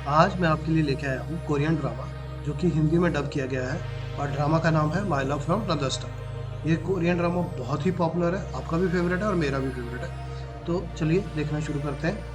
आज मैं आपके लिए लेके आया हूँ कोरियन ड्रामा जो कि हिंदी में डब किया गया है और ड्रामा का नाम है my love from another star. ये कोरियन ड्रामा बहुत ही पॉपुलर है, आपका भी फेवरेट है और मेरा भी फेवरेट है। तो चलिए देखना शुरू करते हैं।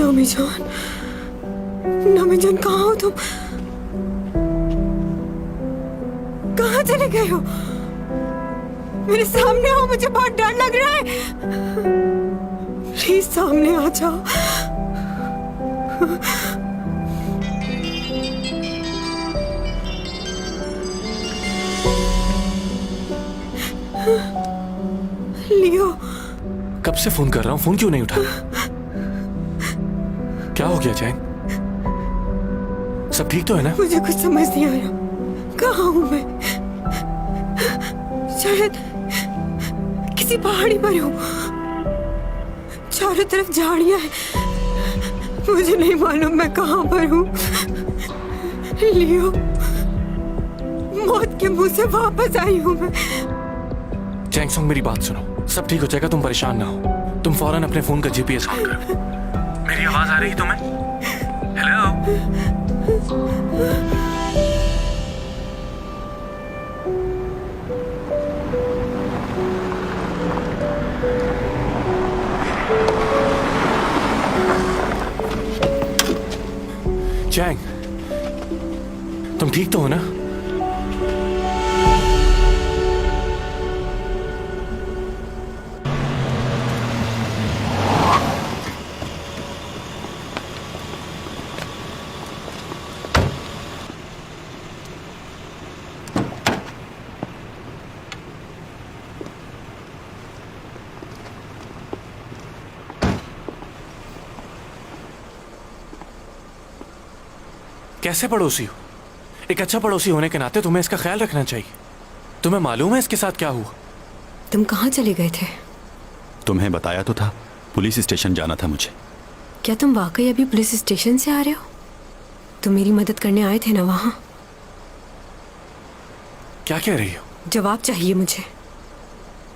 नमीजान, नमीजान कहाँ हो तुम? कहाँ चले गए हो? मेरे सामने हो, मुझे बहुत डर लग रहा है। प्लीज सामने आ जाओ। लियो, कब से फोन कर रहा हूँ, फोन क्यों नहीं उठा? क्या हो गया चैंग? सब ठीक तो है ना? मुझे कुछ समझ नहीं आ रहा। कहाँ हूँ मैं? शायद किसी पहाड़ी पर हूँ। चारों तरफ झाड़ियाँ हैं। मुझे नहीं मालूम मैं कहाँ पर हूँ। लियो, मौत के मुंह से वापस आई हूँ मैं। चैंग सॉन्ग, मेरी बात सुनो, सब ठीक हो जाएगा, तुम परेशान ना हो। तुम फौरन अपने फोन का जीपीएस ऑन करो। मेरी आवाज आ रही है तुम्हें? हेलो? चैंग, तुम ठीक तो हो ना? कैसे पड़ोसी हो? एक अच्छा पड़ोसी होने के नाते तुम्हें इसका ख्याल रखना चाहिए। तुम्हें मालूम है इसके साथ क्या हुआ? तुम कहाँ चले गए थे? तुम्हें बताया तो था, पुलिस स्टेशन जाना था मुझे। क्या तुम वाकई अभी पुलिस स्टेशन से आ रहे हो? तुम मेरी मदद करने आए थे ना वहाँ? क्या कह रही हो? जवाब चाहिए मुझे।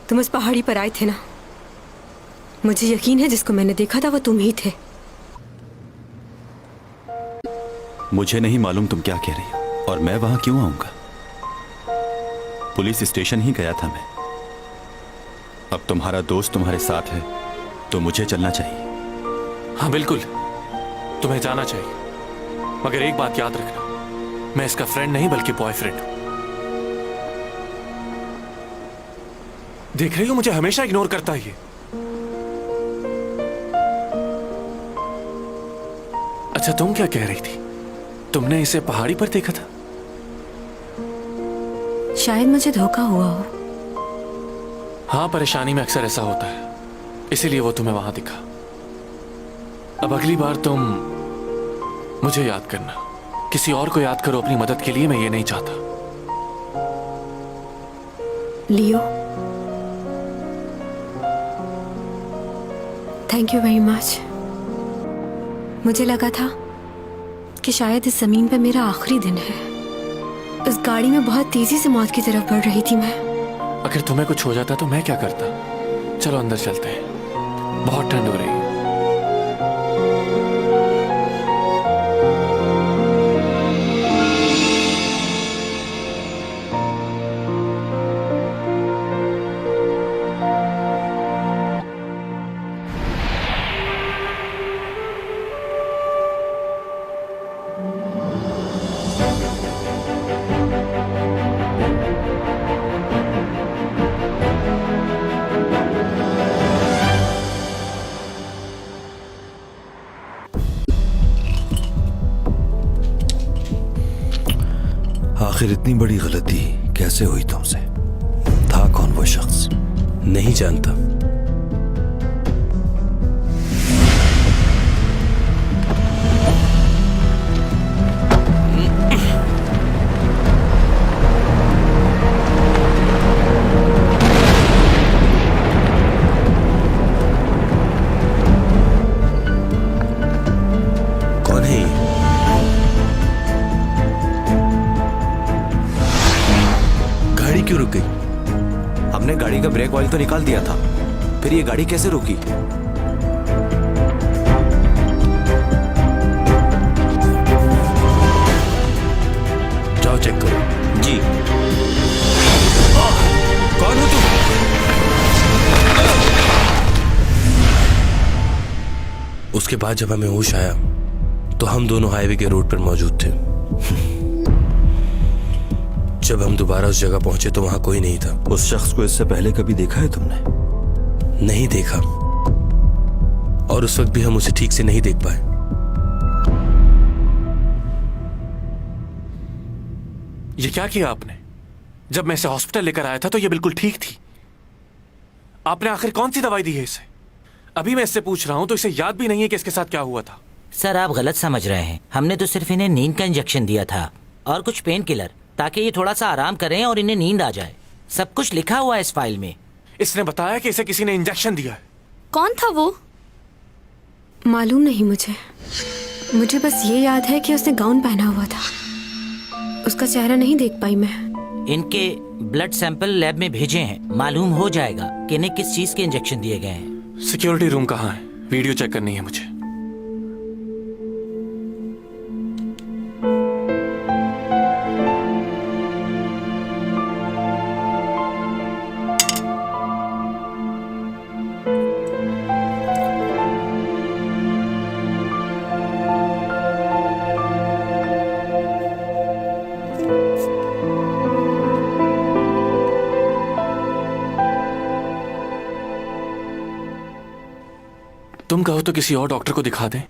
तुम उस पहाड़ी पर आए थे ना? मुझे यकीन है जिसको मैंने देखा था वो तुम ही थे। मुझे नहीं मालूम तुम क्या कह रही हो और मैं वहां क्यों आऊंगा। पुलिस स्टेशन ही गया था मैं। अब तुम्हारा दोस्त तुम्हारे साथ है तो मुझे चलना चाहिए। हाँ बिल्कुल, तुम्हें जाना चाहिए, मगर एक बात याद रखना, मैं इसका फ्रेंड नहीं बल्कि बॉयफ्रेंड हूं। देख रही हो, मुझे हमेशा इग्नोर करता है ये। अच्छा, तुम क्या कह रही थी? तुमने इसे पहाड़ी पर देखा था? शायद मुझे धोखा हुआ हो। हाँ, परेशानी में अक्सर ऐसा होता है, इसीलिए वो तुम्हें वहां दिखा। अब अगली बार तुम मुझे याद करना, किसी और को याद करो अपनी मदद के लिए, मैं ये नहीं चाहता। लियो, थैंक यू वेरी मच। मुझे लगा था कि शायद इस जमीन पे मेरा आखिरी दिन है। उस गाड़ी में बहुत तेजी से मौत की तरफ बढ़ रही थी मैं। अगर तुम्हें कुछ हो जाता तो मैं क्या करता? चलो अंदर चलते हैं, बहुत ठंड हो रही है। आखिर इतनी बड़ी गलती कैसे हुई तुमसे? था कौन वो शख्स? नहीं जानता। कौन है ये? गाड़ी क्यों रुक गई? हमने गाड़ी का ब्रेक ऑयल तो निकाल दिया था, फिर ये गाड़ी कैसे रुकी? जाओ चेक करो। जी। कौन हो तुम? उसके बाद जब हमें होश आया तो हम दोनों हाईवे के रोड पर मौजूद थे। जब हम दोबारा उस जगह पहुंचे तो वहां कोई नहीं था। उस शख्स को इससे पहले कभी देखा है तुमने? नहीं देखा, और उस वक्त भी हम उसे ठीक से नहीं देख पाए। ये क्या किया आपने? जब मैं इसे हॉस्पिटल लेकर आया था तो ये बिल्कुल ठीक थी। आपने आखिर कौन सी दवाई दी है इसे? अभी मैं इससे पूछ रहा हूं तो इसे याद भी नहीं है कि इसके साथ क्या हुआ था। सर, आप गलत समझ रहे हैं। हमने तो सिर्फ इन्हें नींद का इंजेक्शन दिया था और कुछ पेन किलर, ताकि ये थोड़ा सा आराम करें और इन्हें नींद आ जाए। सब कुछ लिखा हुआ है इस फाइल में। इसने बताया कि इसे किसी ने इंजेक्शन दिया है। कौन था वो? मालूम नहीं मुझे। मुझे बस ये याद है कि उसने गाउन पहना हुआ था। उसका चेहरा नहीं देख पाई मैं। इनके ब्लड सैंपल लैब में भेजे हैं, मालूम हो जाएगा कि इन्हें किस चीज के इंजेक्शन दिए गए हैं। सिक्योरिटी रूम कहाँ है? वीडियो चेक करनी है मुझे। तुम कहो तो किसी और डॉक्टर को दिखा दें।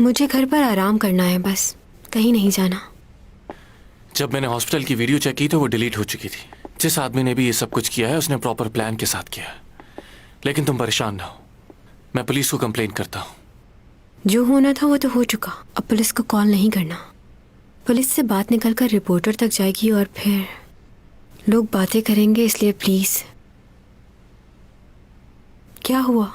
मुझे घर पर आराम करना है, बस कहीं नहीं जाना। जब मैंने हॉस्पिटल की वीडियो चेक की तो वो डिलीट हो चुकी थी। जिस आदमी ने भी ये सब कुछ किया है उसने प्रॉपर प्लान के साथ किया है। लेकिन तुम परेशान ना हो, मैं पुलिस को कंप्लेन करता हूँ। जो होना था वो तो हो चुका। अब पुलिस को कॉल नहीं करना। पुलिस से बात निकलकर रिपोर्टर तक जाएगी और फिर लोग बातें करेंगे, इसलिए प्लीज। क्या हुआ?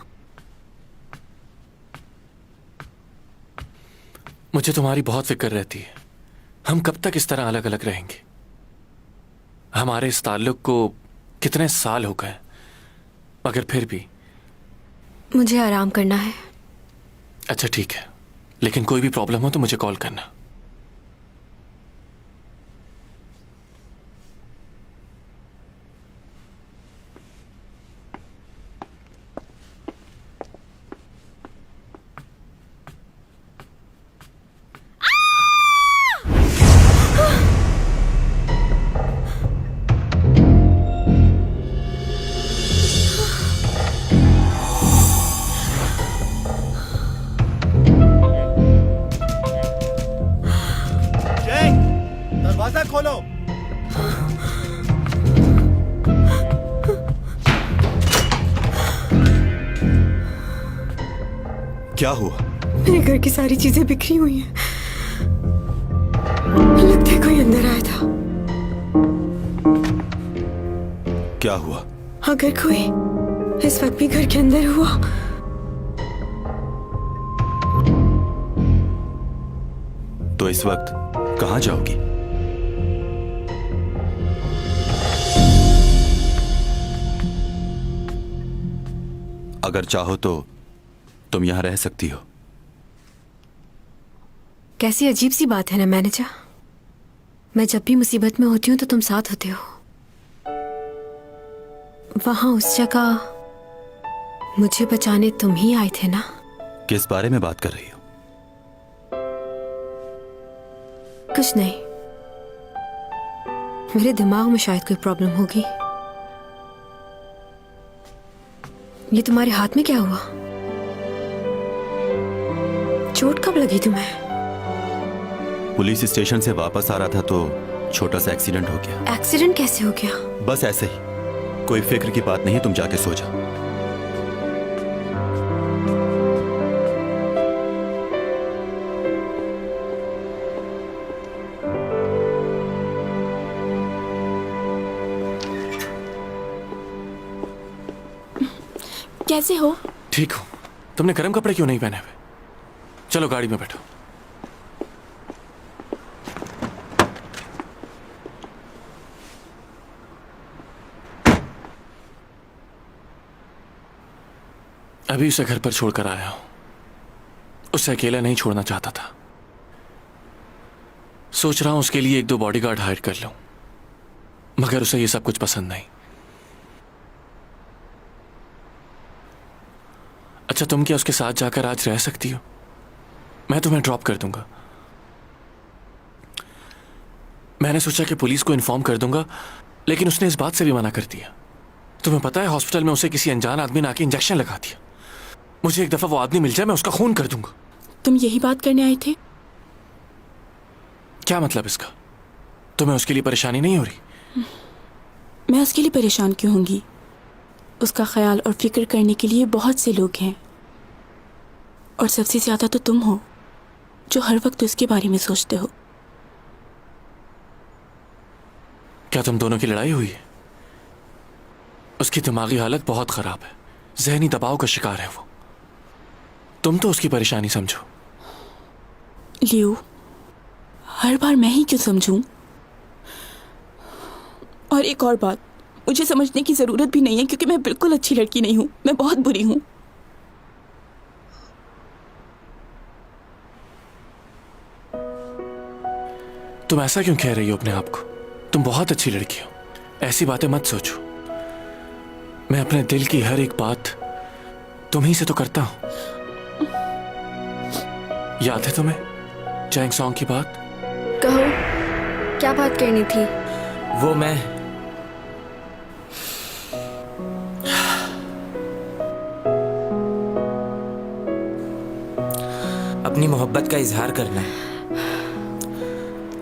मुझे तुम्हारी बहुत फिक्र रहती है। हम कब तक इस तरह अलग अलग रहेंगे? हमारे इस ताल्लुक को कितने साल हो गए, मगर फिर भी। मुझे आराम करना है। अच्छा ठीक है, लेकिन कोई भी प्रॉब्लम हो तो मुझे कॉल करना। क्या हुआ? मेरे घर की सारी चीजें बिखरी हुई हैं। लगता है कोई अंदर आया था। क्या हुआ? अगर कोई इस वक्त भी घर के अंदर हुआ तो इस वक्त कहां जाओगी? अगर चाहो तो तुम यहां रह सकती हो। कैसी अजीब सी बात है ना मैनेजर। मैं जब भी मुसीबत में होती हूँ तो तुम साथ होते हो। वहां उस जगह मुझे बचाने तुम ही आए थे ना? किस बारे में बात कर रही हो? कुछ नहीं, मेरे दिमाग में शायद कोई प्रॉब्लम होगी। ये तुम्हारे हाथ में क्या हुआ? चोट कब लगी तुम्हें? पुलिस स्टेशन से वापस आ रहा था तो छोटा सा एक्सीडेंट हो गया। एक्सीडेंट कैसे हो गया? बस ऐसे ही, कोई फिक्र की बात नहीं, तुम जाके सो जाओ। कैसे हो? ठीक हूं। तुमने गर्म कपड़े क्यों नहीं पहने हुए? चलो गाड़ी में बैठो। अभी उसे घर पर छोड़कर आया हूं। उसे अकेला नहीं छोड़ना चाहता था। सोच रहा हूं उसके लिए 1-2 बॉडीगार्ड हायर कर लूं, मगर उसे ये सब कुछ पसंद नहीं। अच्छा, तुम क्या उसके साथ जाकर आज रह सकती हो? मैं तुम्हें ड्रॉप कर दूंगा। मैंने सोचा कि पुलिस को इन्फॉर्म कर दूंगा, लेकिन उसने इस बात से भी मना कर दिया। तुम्हें पता है, हॉस्पिटल में उसे किसी अनजान आदमी ने आके इंजेक्शन लगा दिया। मुझे एक दफा वो आदमी मिल जाए, मैं उसका खून कर दूंगा। तुम यही बात करने आए थे? क्या मतलब इसका? तुम्हें उसके लिए परेशानी नहीं हो रही? मैं उसके लिए परेशान क्यों होंगी? उसका ख्याल और फिक्र करने के लिए बहुत से लोग हैं, और सबसे ज्यादा तो तुम हो जो हर वक्त उसके बारे में सोचते हो। क्या तुम दोनों की लड़ाई हुई है? उसकी दिमागी हालत बहुत खराब है, जहनी दबाव का शिकार है वो। तुम तो उसकी परेशानी समझो। लियो, हर बार मैं ही क्यों समझूं? और एक और बात, मुझे समझने की जरूरत भी नहीं है, क्योंकि मैं बिल्कुल अच्छी लड़की नहीं हूं। मैं बहुत बुरी हूं। तुम ऐसा क्यों कह रही हो अपने आप को? तुम बहुत अच्छी लड़की हो। ऐसी बातें मत सोचो। मैं अपने दिल की हर एक बात तुम्ही से तो करता हूं। याद है तुम्हें चैंग सॉन्ग की बात? कहो, क्या बात करनी थी? वो मैं अपनी मोहब्बत का इजहार करना है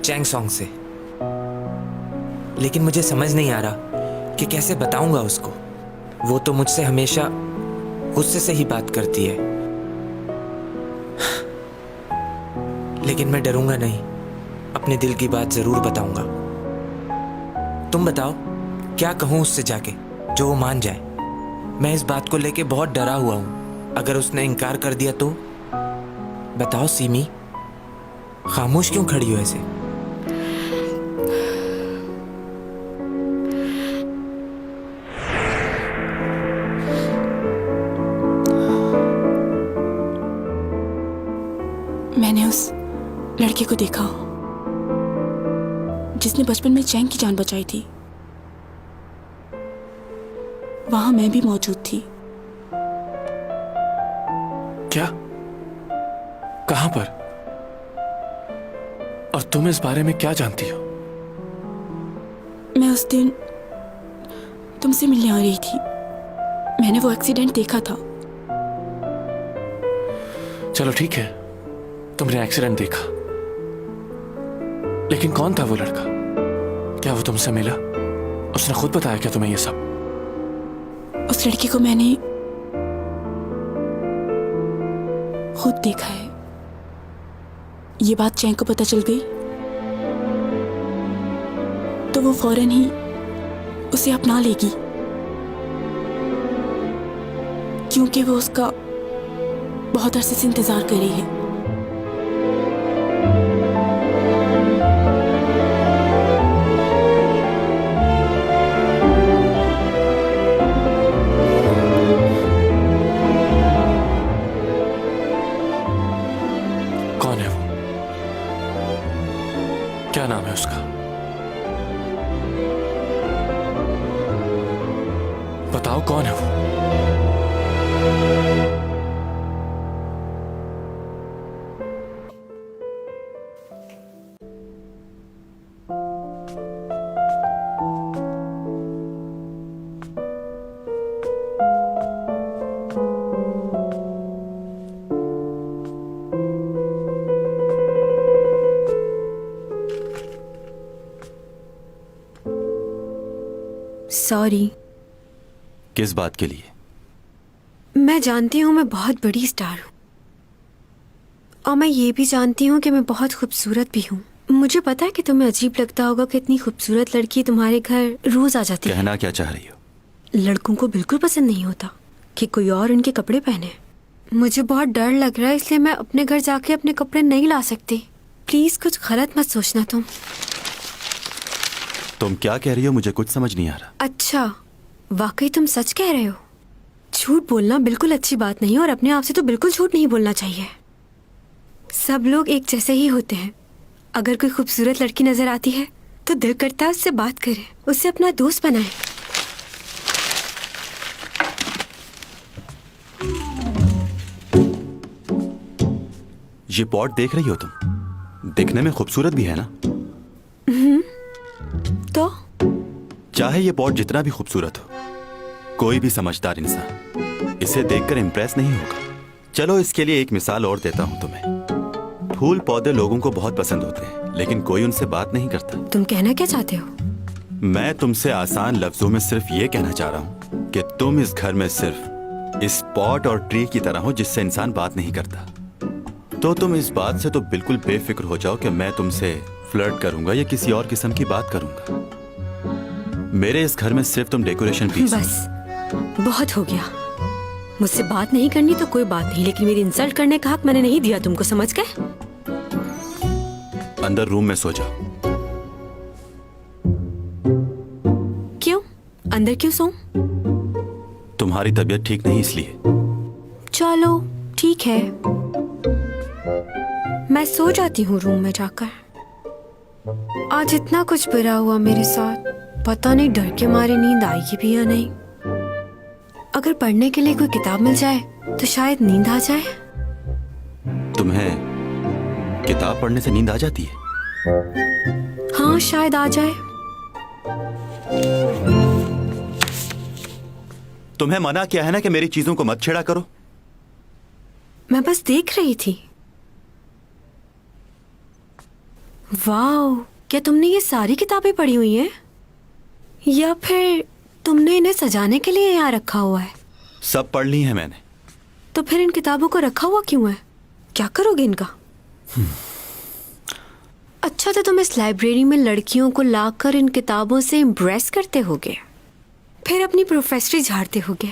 चैंग सॉन्ग से, लेकिन मुझे समझ नहीं आ रहा कि कैसे बताऊंगा उसको। वो तो मुझसे हमेशा गुस्से से ही बात करती है, लेकिन मैं डरूंगा नहीं, अपने दिल की बात जरूर बताऊंगा। तुम बताओ, क्या कहूं उससे जाके जो वो मान जाए? मैं इस बात को लेके बहुत डरा हुआ हूं। अगर उसने इनकार कर दिया तो? बताओ सीमी, खामोश क्यों खड़ी हो ऐसे? मैंने उस लड़के को देखा जिसने बचपन में चैंग की जान बचाई थी। वहां मैं भी मौजूद थी। क्या? कहां पर? और तुम इस बारे में क्या जानती हो? मैं उस दिन तुमसे मिलने आ रही थी। मैंने वो एक्सीडेंट देखा था। चलो ठीक है, तुमने एक्सीडेंट देखा, लेकिन कौन था वो लड़का? क्या वो तुमसे मिला? उसने खुद बताया क्या तुम्हें ये सब? उस लड़के को मैंने खुद देखा है। ये बात चैन को पता चल गई तो वो फौरन ही उसे अपना लेगी, क्योंकि वो उसका बहुत अरसे से इंतजार कर रही है। कौन है वो? क्या नाम है उसका? बताओ कौन है वो? सॉरी। किस बात के लिए? मैं जानती हूँ मैं बहुत बड़ी स्टार हूँ, और मैं ये भी जानती हूँ कि मैं बहुत खूबसूरत भी हूँ। मुझे पता है कि तुम्हें अजीब लगता होगा कि इतनी खूबसूरत लड़की तुम्हारे घर रोज आ जाती है। कहना क्या चाह रही हो? लड़कों को बिल्कुल पसंद नहीं होता कि कोई और उनके कपड़े पहने। मुझे बहुत डर लग रहा है, इसलिए मैं अपने घर जाके अपने कपड़े नहीं ला सकती। प्लीज कुछ गलत मत सोचना। तुम क्या कह रही हो? मुझे कुछ समझ नहीं आ रहा। अच्छा, वाकई तुम सच कह रहे हो? झूठ बोलना बिल्कुल अच्छी बात नहीं, और अपने आप से तो बिल्कुल झूठ नहीं बोलना चाहिए। सब लोग एक जैसे ही होते हैं। अगर कोई खूबसूरत लड़की नजर आती है तो दिल करता है उससे बात करें, उससे अपना दोस्त बनाएं। ये पॉट देख रही हो तुम? दिखने में खूबसूरत भी है ना? तो चाहे ये पॉट जितना भी खूबसूरत हो, कोई भी समझदार इंसान इसे देखकर इंप्रेस नहीं होगा। चलो इसके लिए एक मिसाल और देता हूं तुम्हें। फूल पौधे लोगों को बहुत पसंद होते हैं, लेकिन कोई उनसे बात नहीं करता। तुम कहना क्या चाहते हो? मैं तुमसे आसान लफ्जों में सिर्फ ये कहना चाह रहा हूं कि तुम इस घर में सिर्फ इस पॉट और ट्री की तरह हो जिससे इंसान बात नहीं करता। तो तुम इस बात से तो बिल्कुल बेफिक्र हो जाओ कि मैं तुमसे फ्लर्ट करूंगा या किसी और किस्म की बात करूंगा। मेरे इस घर में सिर्फ तुम डेकोरेशन पीस। बस बहुत हो गया। मुझसे बात नहीं करनी तो कोई बात नहीं, लेकिन मेरी इंसल्ट करने का हक मैंने नहीं दिया तुमको, समझ गए? अंदर रूम में सो जाओ। क्यों? अंदर क्यों सोऊं? तुम्हारी तबीयत ठीक नहीं इसलिए। चलो ठीक है, मैं सो जाती हूँ रूम में जाकर। आज इतना कुछ बुरा हुआ मेरे साथ, पता नहीं डर के मारे नींद आएगी भी या नहीं। अगर पढ़ने के लिए कोई किताब मिल जाए तो शायद नींद आ जाए। तुम्हें किताब पढ़ने से नींद आ जाती है? हाँ, शायद आ जाए। तुम्हें मना किया है ना कि मेरी चीजों को मत छेड़ा करो। मैं बस देख रही थी। वाओ, क्या तुमने ये सारी किताबें पढ़ी हुई हैं? या फिर तुमने इन्हें सजाने के लिए यहाँ रखा हुआ है? सब पढ़ ली है मैंने। तो फिर इन किताबों को रखा हुआ क्यों है? क्या करोगे इनका? अच्छा, तो तुम इस लाइब्रेरी में लड़कियों को लाकर इन किताबों से इम्प्रेस करते होगे, फिर अपनी प्रोफेसरी झाड़ते होगे।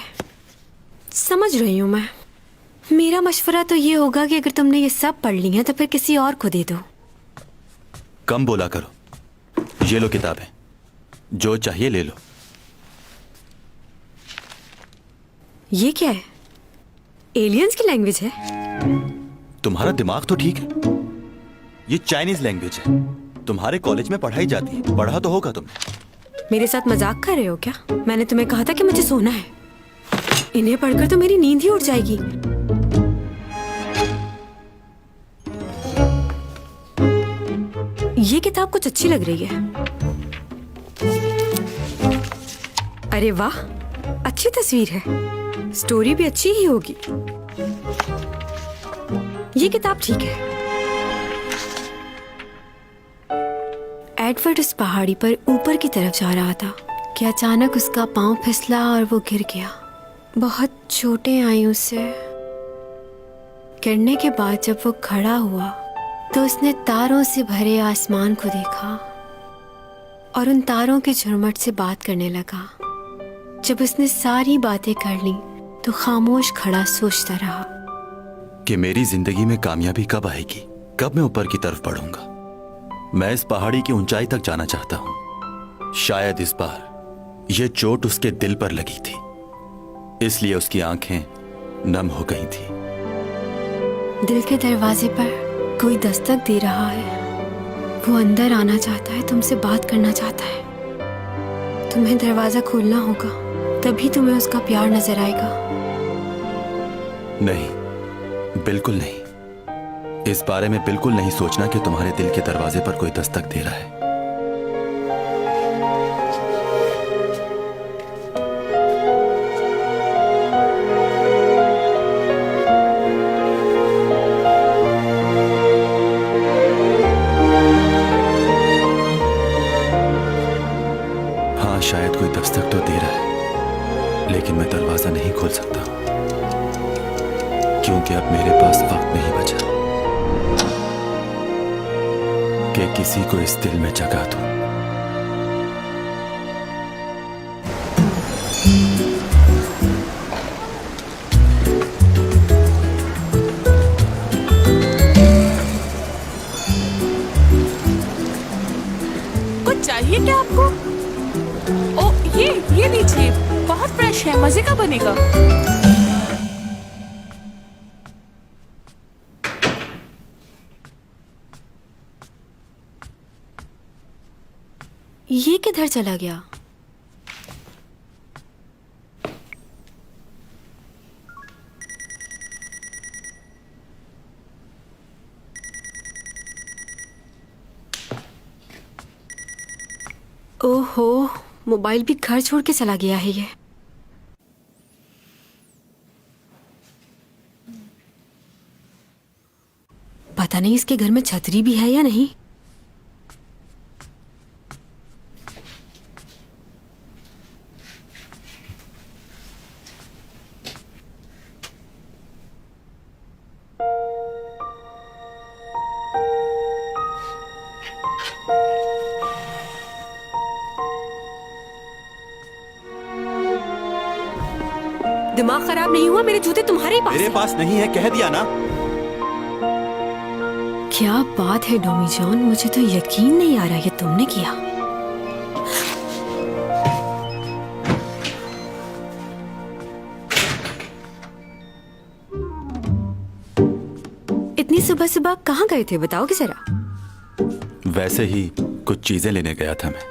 समझ रही हूँ मैं। मेरा मशवरा तो ये होगा कि अगर तुमने ये सब पढ़ ली हैं तो फिर किसी और को दे दो। कम बोला करो। ये लो किताबें, जो चाहिए ले लो। ये क्या है? एलियंस की लैंग्वेज है? तुम्हारा दिमाग तो ठीक है। ये चाइनीज लैंग्वेज है, तुम्हारे कॉलेज में पढ़ाई जाती है। पढ़ा तो होगा तुमने। मेरे साथ मजाक कर रहे हो क्या? मैंने तुम्हें कहा था कि मुझे सोना है। इन्हें पढ़कर तो मेरी नींद ही उड़ जाएगी। ये किताब कुछ अच्छी लग रही है। अरे वाह, अच्छी तस्वीर है। स्टोरी भी अच्छी ही होगी। ये किताब ठीक है। एडवर्ड उस पहाड़ी पर ऊपर की तरफ जा रहा था कि अचानक उसका पांव फिसला और वो गिर गया। बहुत चोटें आई उसे। गिरने के बाद जब वो खड़ा हुआ तो उसने तारों से भरे आसमान को देखा और उन तारों के झुरमुट से बात करने लगा। जब उसने सारी बातें कर ली तो खामोश खड़ा सोचता रहा कि मेरी जिंदगी में कामयाबी कब आएगी, कब मैं ऊपर की तरफ बढ़ूंगा। मैं इस पहाड़ी की ऊंचाई तक जाना चाहता हूं। शायद इस बार यह चोट उसके दिल पर लगी थी, इसलिए उसकी आंखें नम हो गई थी। दिल के दरवाजे पर कोई दस्तक दे रहा है। वो अंदर आना चाहता है, तुमसे बात करना चाहता है। तुम्हें दरवाजा खोलना होगा, तभी तुम्हें उसका प्यार नजर आएगा। नहीं, बिल्कुल नहीं। इस बारे में बिल्कुल नहीं सोचना कि तुम्हारे दिल के दरवाजे पर कोई दस्तक दे रहा है। हाँ, शायद कोई दस्तक तो दे रहा है, लेकिन मैं दरवाजा नहीं खोल सकता क्योंकि अब मेरे पास वक्त नहीं बचा कि किसी को इस दिल में जगा दूं। कुछ चाहिए क्या आपको? ओ, ये लीजिए, बहुत फ्रेश है, मजे का बनेगा। ये किधर चला गया? ओहो, मोबाइल भी घर छोड़ के चला गया है ये। पता नहीं इसके घर में छतरी भी है या नहीं। दिमाग खराब नहीं हुआ? मेरे जूते तुम्हारे पास मेरे हैं। पास नहीं है, कह दिया ना। क्या बात है डोमी जॉन, मुझे तो यकीन नहीं आ रहा ये तुमने किया। इतनी सुबह सुबह कहाँ गए थे, बताओगे जरा। वैसे ही कुछ चीजें लेने गया था मैं।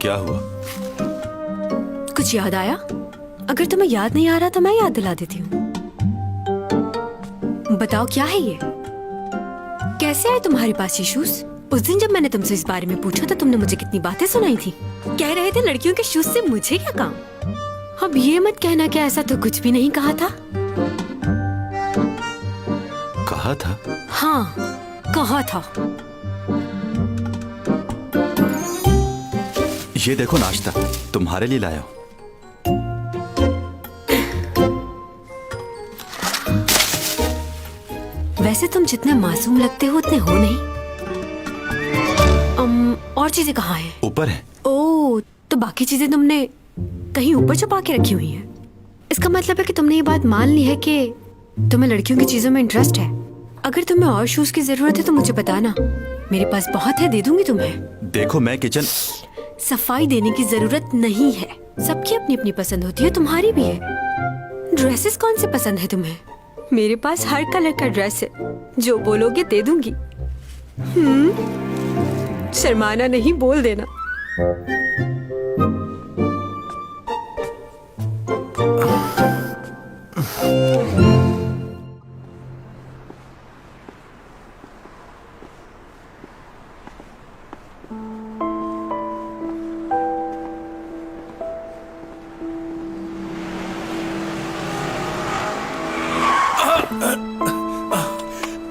क्या हुआ? कुछ याद आया? अगर तुम्हें याद नहीं आ रहा तो मैं याद दिला देती हूँ। बताओ क्या है ये? कैसे आए तुम्हारे पास ये शूज? उस दिन जब मैंने तुमसे इस बारे में पूछा तो तुमने मुझे कितनी बातें सुनाई थी। कह रहे थे लड़कियों के शूज से मुझे क्या काम। अब ये मत कहना कि ऐसा तो कुछ भी नहीं कहा था। कहा था? हाँ, कहा था। ये देखो नाश्ता, तुम्हारे लिए लाया हूं। वैसे तुम जितने मासूम लगते हो उतने हो नहीं। और चीजें कहाँ हैं? ऊपर है। ओह, तो बाकी चीजें तुमने कहीं ऊपर छुपा के रखी हुई हैं। इसका मतलब है कि तुमने ये बात मान ली है कि तुम्हें लड़कियों की चीजों में इंटरेस्ट है। अगर तुम्हें और शूज की जरूरत है तो मुझे बताना, मेरे पास बहुत है, दे दूंगी तुम्हें। देखो मैं किचन। सफाई देने की जरूरत नहीं है। सबकी अपनी अपनी पसंद होती है, तुम्हारी भी है। ड्रेसेस कौन से पसंद है तुम्हें? मेरे पास हर कलर का ड्रेस है, जो बोलोगे दे दूंगी। शर्माना नहीं, बोल देना।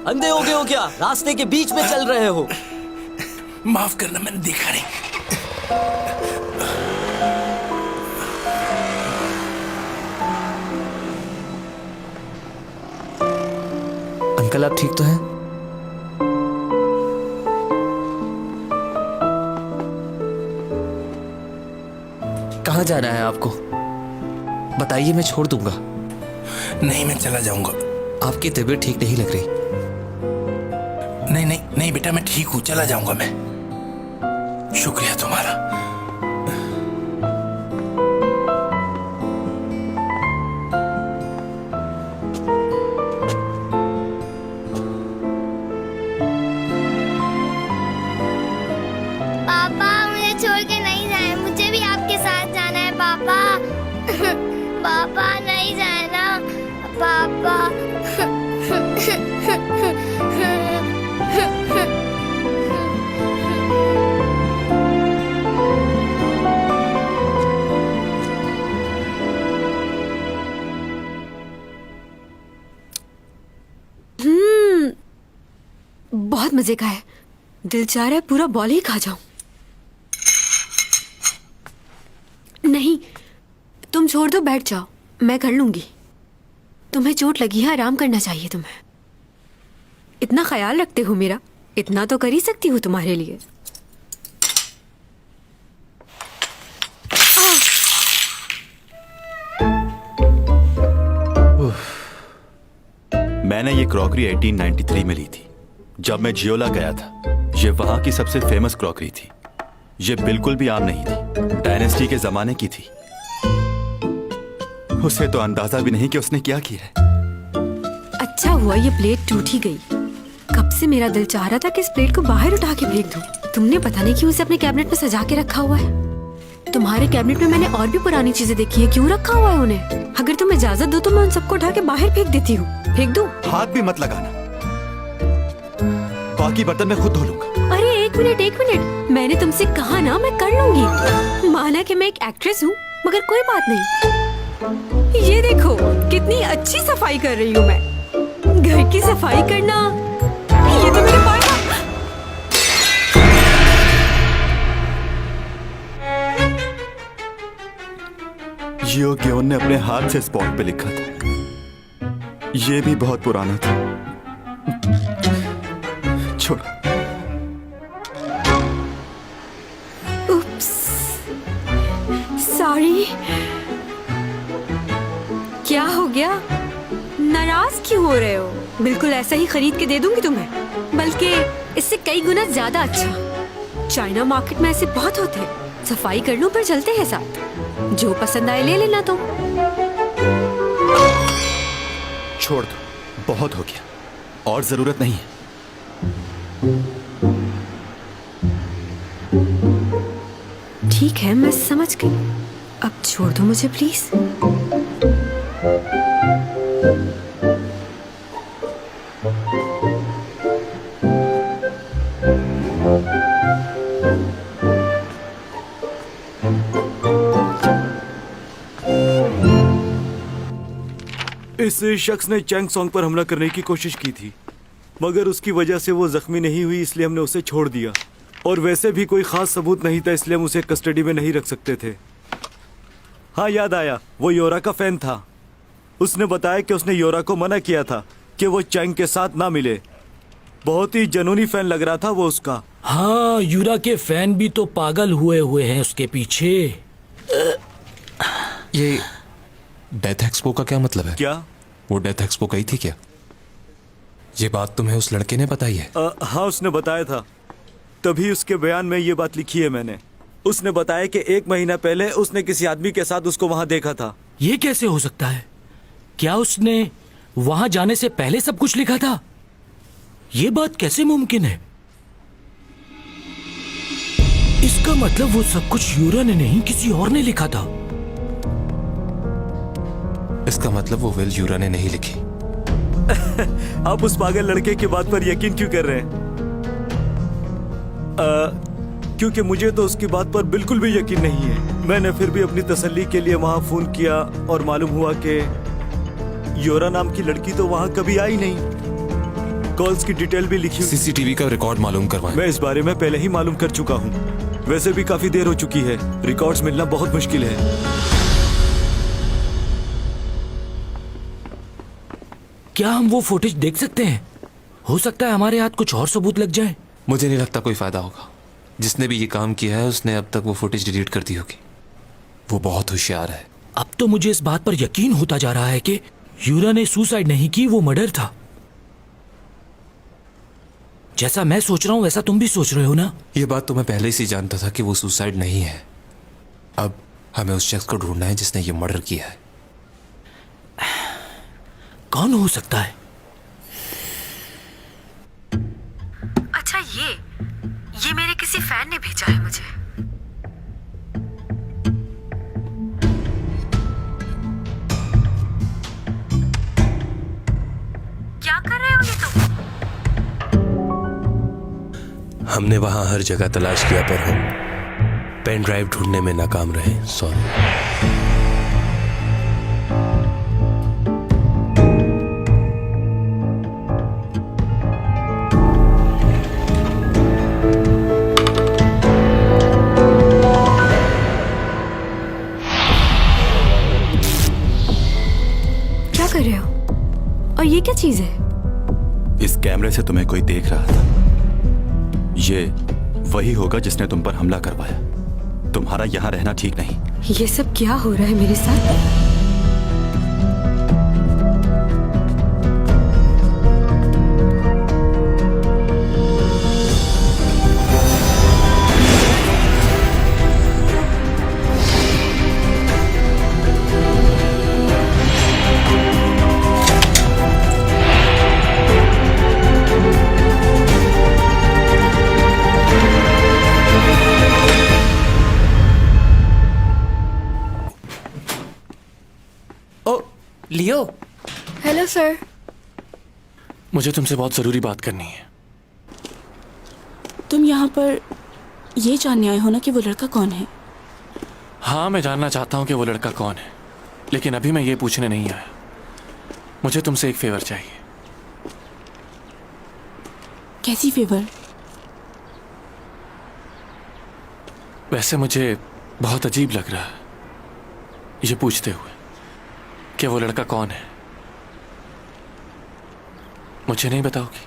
अंधे हो गए हो क्या? रास्ते के बीच में चल रहे हो। माफ करना, मैंने देखा नहीं। अंकल आप ठीक तो हैं? कहाँ जाना है आपको? बताइए, मैं छोड़ दूंगा। नहीं, मैं चला जाऊंगा। आपकी तबीयत ठीक नहीं लग रही। नहीं नहीं नहीं बेटा, मैं ठीक हूँ, चला जाऊंगा मैं। शुक्रिया तुम्हारा। पापा मुझे छोड़ के नहीं जाए, मुझे भी आपके साथ जाना है पापा। पापा नहीं जाना पापा। बहुत मजे का है। दिल चाह रहा है पूरा बॉल ही खा जाऊं। नहीं, तुम छोड़ दो, बैठ जाओ, मैं कर लूंगी। तुम्हें चोट लगी है, आराम करना चाहिए तुम्हें। इतना ख्याल रखते हो मेरा, इतना तो कर ही सकती हूँ तुम्हारे लिए। मैंने ये क्रॉकरी 1893 में ली थी जब मैं जियोला गया था। ये वहां की सबसे फेमस क्रॉकरी थी। ये बिल्कुल भी आम नहीं थी, डायनेस्टी के जमाने की थी। उसे तो अंदाजा भी नहीं कि उसने क्या किया है। अच्छा हुआ ये प्लेट टूट ही गई। कब से मेरा दिल चाह रहा था कि इस प्लेट को बाहर उठा के फेंक दूं। तुमने पता नहीं क्यों उसे अपने कैबिनेट में सजा के रखा हुआ है। तुम्हारे कैबिनेट में मैंने और भी पुरानी चीजें देखी है, क्यों रखा हुआ है उन्हें? अगर तुम इजाजत दो तो मैं उन सबको उठा के बाहर फेंक देती हूँ। फेंक दूं? हाथ भी मत लगाना, बाकी बर्तन मैं खुद धो लूंगा। अरे एक मिनट, मैंने तुमसे कहा ना मैं कर लूंगी। माना कि मैं एक एक्ट्रेस हूँ, मगर कोई बात नहीं। ये देखो कितनी अच्छी सफाई कर रही हूँ मैं। घर की सफाई करना, ये तो मेरे पास। जियो गियोन ने अपने हाथ से स्पॉट पे लिखा था। ये भी बहुत पुराना था। छोड़ो। उप्स, सॉरी। क्या हो गया? नाराज क्यों हो रहे हो? बिल्कुल ऐसा ही खरीद के दे दूंगी तुम्हें, बल्कि इससे कई गुना ज्यादा अच्छा। चाइना मार्केट में ऐसे बहुत होते हैं। सफाई कर लूं, पर चलते हैं साथ। जो पसंद आए ले लेना तुम। छोड़ दो, बहुत हो गया, और जरूरत नहीं है। ठीक है, मैं समझ गई। अब छोड़ दो मुझे प्लीज। इस शख्स ने चैंग सॉन्ग पर हमला करने की कोशिश की थी, मगर उसकी वजह से वो जख्मी नहीं हुई, इसलिए हमने उसे छोड़ दिया। और वैसे भी कोई खास सबूत नहीं था, इसलिए हम उसे कस्टडी में नहीं रख सकते थे। हाँ, याद आया, वो योरा का फैन था। उसने बताया कि उसने योरा को मना किया था कि वो चैंग के साथ ना मिले। बहुत ही जनूनी फैन लग रहा था वो उसका। हाँ, यूरा के फैन भी तो पागल हुए हैं उसके पीछे। ये डेथ एक्सपो का क्या मतलब है? क्या वो डेथ एक्सपो गई थी क्या? ये बात तुम्हें उस लड़के ने बताई है? हाँ, उसने बताया था, तभी उसके बयान में ये बात लिखी है मैंने। उसने बताया कि 1 महीना पहले उसने किसी आदमी के साथ उसको वहां देखा था। ये कैसे हो सकता है? क्या उसने वहां जाने से पहले सब कुछ लिखा था? ये बात कैसे मुमकिन है? इसका मतलब वो सब कुछ यूरा ने नहीं, किसी और ने लिखा था। इसका मतलब वो विल यूरा ने नहीं लिखी। आप उस पागल लड़के की बात पर यकीन क्यों कर रहे हैं? क्योंकि मुझे तो उसकी बात पर बिल्कुल भी यकीन नहीं है। मैंने फिर भी अपनी तसल्ली के लिए वहां फोन किया और मालूम हुआ कि योरा नाम की लड़की तो वहां कभी आई नहीं। कॉल्स की डिटेल भी लिखी हुई। सीसीटीवी का रिकॉर्ड मालूम करवाएं। मैं इस बारे में पहले ही मालूम कर चुका हूँ। वैसे भी काफी देर हो चुकी है, रिकॉर्ड्स मिलना बहुत मुश्किल है। क्या हम वो फुटेज देख सकते हैं? हो सकता है हमारे हाथ कुछ और सबूत लग जाए। मुझे नहीं लगता कोई फायदा होगा। जिसने भी ये काम किया है उसने अब तक वो फुटेज डिलीट कर दी होगी। वो बहुत होशियार है। अब तो मुझे इस बात पर यकीन होता जा रहा है कि यूरा ने सुसाइड नहीं की, वो मर्डर था। जैसा मैं सोच रहा हूं वैसा तुम भी सोच रहे हो ना? ये बात तो मैं पहले से जानता था कि वो सुसाइड नहीं है। अब हमें उस शख्स को ढूंढना है जिसने ये मर्डर किया है। कौन हो सकता है? अच्छा, ये मेरे किसी फैन ने भेजा है मुझे। क्या कर रहे हो ये तुम? हमने वहां हर जगह तलाश किया पर हम पेन ड्राइव ढूंढने में नाकाम रहे। सॉरी। क्या कर रहे हो? और ये क्या चीज है? इस कैमरे से तुम्हें कोई देख रहा था। ये वही होगा जिसने तुम पर हमला करवाया। तुम्हारा यहाँ रहना ठीक नहीं। ये सब क्या हो रहा है मेरे साथ? लियो। Hello sir. मुझे तुमसे बहुत जरूरी बात करनी है। तुम यहाँ पर ये जानने आए हो ना कि वो लड़का कौन है? हाँ, मैं जानना चाहता हूँ कि वो लड़का कौन है, लेकिन अभी मैं ये पूछने नहीं आया। मुझे तुमसे एक फेवर चाहिए। कैसी फेवर? वैसे मुझे बहुत अजीब लग रहा है ये पूछते हुए कि वो लड़का कौन है। मुझे नहीं बताओगी?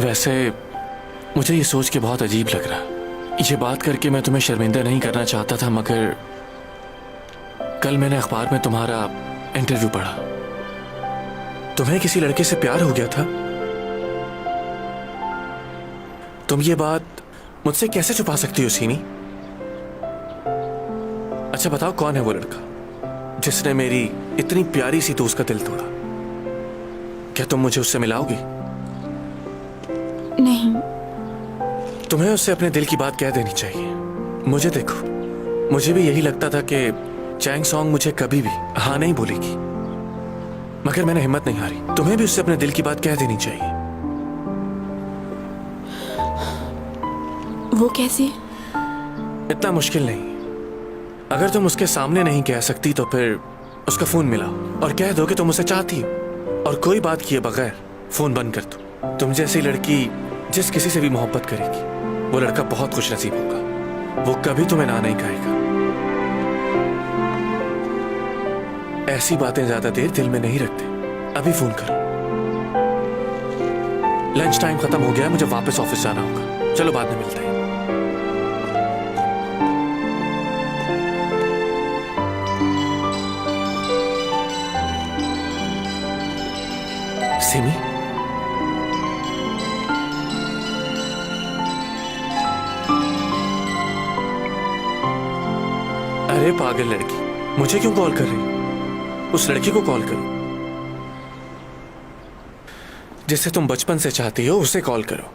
वैसे मुझे ये सोच के बहुत अजीब लग रहा। ये बात करके मैं तुम्हें शर्मिंदा नहीं करना चाहता था, मगर कल मैंने अखबार में तुम्हारा इंटरव्यू पढ़ा। तुम्हें किसी लड़के से प्यार हो गया था। तुम ये बात मुझसे कैसे छुपा सकती हो सीमी? अच्छा बताओ, कौन है वो लड़का जिसने मेरी इतनी प्यारी सी दोस्त का दिल तोड़ा? क्या तुम मुझे उससे मिलाओगी? नहीं। तुम्हें उससे अपने दिल की बात कह देनी चाहिए। मुझे देखो, मुझे भी यही लगता था कि चैंग सॉन्ग मुझे कभी भी हाँ नहीं बोलेगी, मगर मैंने हिम्मत नहीं हारी। तुम्हें भी उससे अपने दिल की बात कह देनी चाहिए। वो कैसे? इतना मुश्किल नहीं। अगर तुम उसके सामने नहीं कह सकती तो फिर उसका फोन मिलाओ और कह दो कि तुम उसे चाहती हो, और कोई बात किए बगैर फोन बंद कर दो। तुम जैसी लड़की जिस किसी से भी मोहब्बत करेगी, वो लड़का बहुत खुश नसीब होगा। वो कभी तुम्हें ना नहीं कहेगा। ऐसी बातें ज्यादा देर दिल में नहीं रखते। अभी फोन करो। लंच टाइम खत्म हो गया है, मुझे वापस ऑफिस जाना होगा। चलो बाद में मिलते हैं। सिमी, अरे पागल लड़की, मुझे क्यों कॉल कर रही? उस लड़की को कॉल करो जिसे तुम बचपन से चाहती हो, उसे कॉल करो।